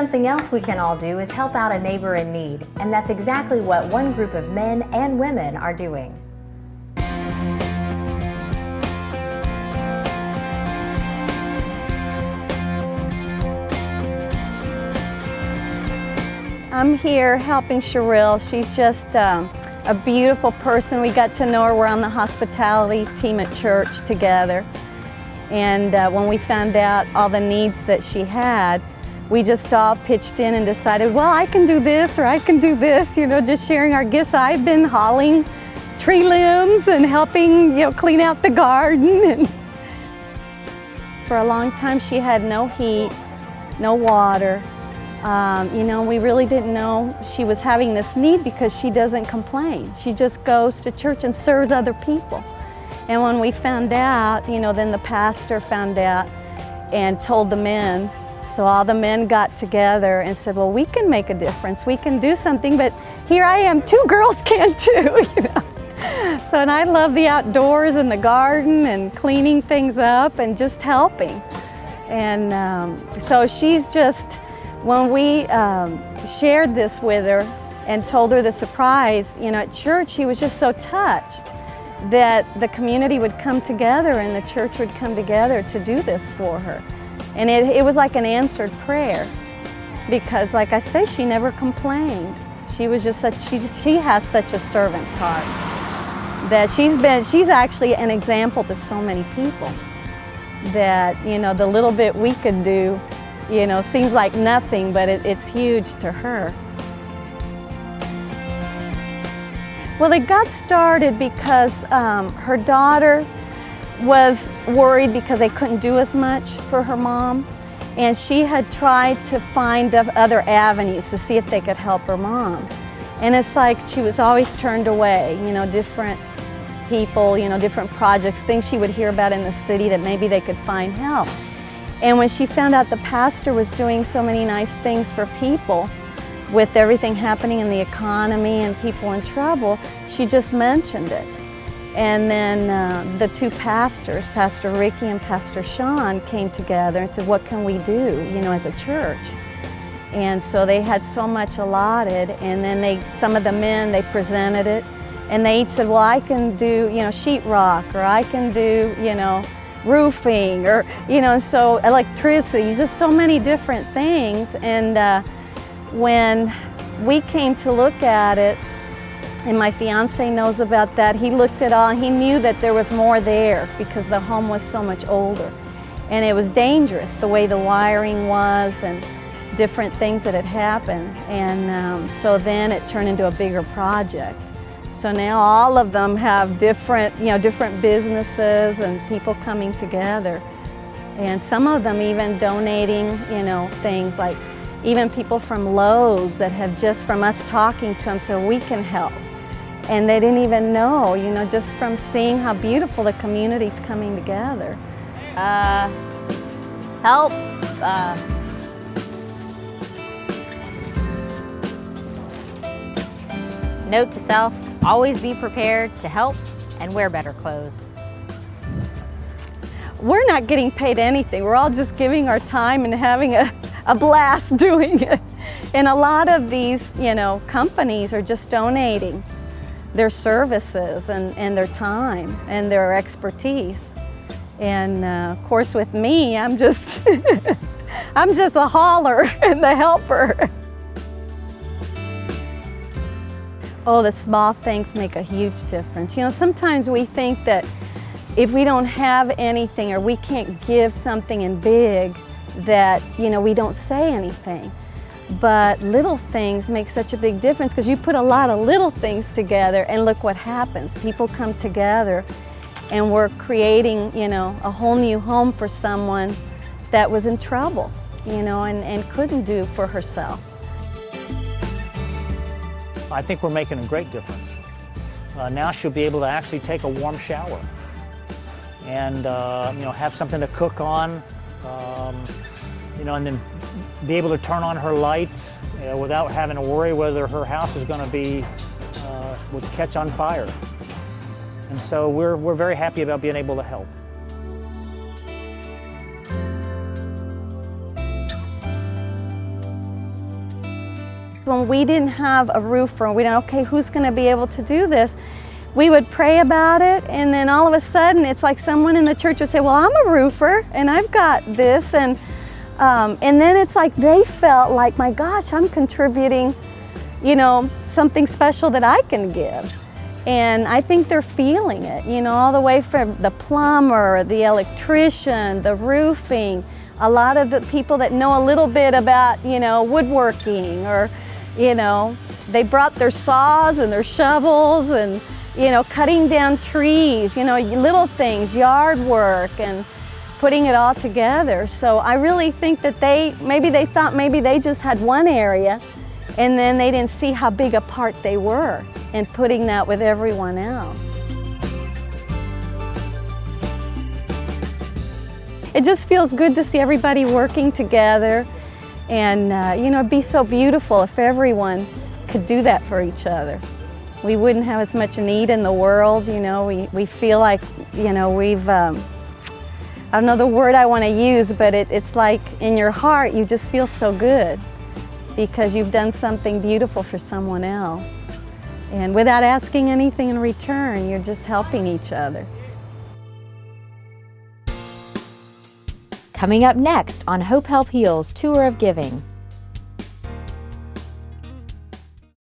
something else we can all do is help out a neighbor in need, and that's exactly what one group of men and women are doing. I'm here helping Cheryl. She's just a beautiful person. We got to know her. We're on the hospitality team at church together. And when we found out all the needs that she had, we just all pitched in and decided, well, I can do this or I can do this, you know, just sharing our gifts. I've been hauling tree limbs and helping, you know, clean out the garden. And for a long time, she had no heat, no water. You know, we really didn't know she was having this need because she doesn't complain. She just goes to church and serves other people. And when we found out, you know, then the pastor found out and told the men. So all the men got together and said, well, we can make a difference. We can do something, but here I am, 2 girls can too, you know. So, and I love the outdoors and the garden and cleaning things up and just helping. And so she's just, when we shared this with her and told her the surprise, you know, at church, she was just so touched that the community would come together and the church would come together to do this for her. And it was like an answered prayer because, like I say, she never complained. She was just such, she has such a servant's heart that she's actually an example to so many people that, you know, the little bit we could do, you know, seems like nothing, but it's huge to her. Well, it got started because her daughter was worried because they couldn't do as much for her mom, and she had tried to find other avenues to see if they could help her mom. And it's like she was always turned away, you know, different people, you know, different projects, things she would hear about in the city that maybe they could find help. And when she found out the pastor was doing so many nice things for people, with everything happening in the economy and people in trouble, she just mentioned it. And then the 2 pastors, Pastor Ricky and Pastor Sean, came together and said, what can we do, you know, as a church? And so they had so much allotted, and then some of the men, they presented it, and they each said, well, I can do, you know, sheetrock, or I can do, you know, roofing, or, you know, so electricity, just so many different things. And when we came to look at it, and my fiance knows about that, he looked at all and he knew that there was more there because the home was so much older. And it was dangerous, the way the wiring was and different things that had happened. And so then it turned into a bigger project. So now all of them have different, you know, different businesses and people coming together. And some of them even donating, you know, things like even people from Lowe's that have just from us talking to them said, we can help. And they didn't even know, you know, just from seeing how beautiful the community's coming together. Help. Note to self, always be prepared to help and wear better clothes. We're not getting paid anything. We're all just giving our time and having a blast doing it. And a lot of these, you know, companies are just donating their services and their time and their expertise. And of course with me, I'm just, I'm just a hauler and the helper. Oh, the small things make a huge difference. You know, sometimes we think that if we don't have anything or we can't give something in big, that, you know, we don't say anything. But little things make such a big difference because you put a lot of little things together and look what happens. People come together and we're creating, you know, a whole new home for someone that was in trouble, you know, and couldn't do for herself. I think we're making a great difference. Now she'll be able to actually take a warm shower and, you know, have something to cook on, you know, and then be able to turn on her lights without having to worry whether her house is going to be, would catch on fire. And so we're very happy about being able to help. When we didn't have a roofer, we didn't, okay, who's going to be able to do this? We would pray about it, and then all of a sudden it's like someone in the church would say, well, I'm a roofer and I've got this, and then it's like they felt like, my gosh, I'm contributing, you know, something special that I can give. And I think they're feeling it, you know, all the way from the plumber, the electrician, the roofing, a lot of the people that know a little bit about, you know, woodworking, or, you know, they brought their saws and their shovels and, you know, cutting down trees, you know, little things, yard work, and putting it all together. So I really think that maybe they thought maybe they just had one area, and then they didn't see how big a part they were in putting that with everyone else. It just feels good to see everybody working together, and you know, it'd be so beautiful if everyone could do that for each other. We wouldn't have as much need in the world, you know. We feel like, you know, we've, I don't know the word I want to use, but it's like in your heart you just feel so good because you've done something beautiful for someone else. And without asking anything in return, you're just helping each other. Coming up next on Hope Help Heals Tour of Giving.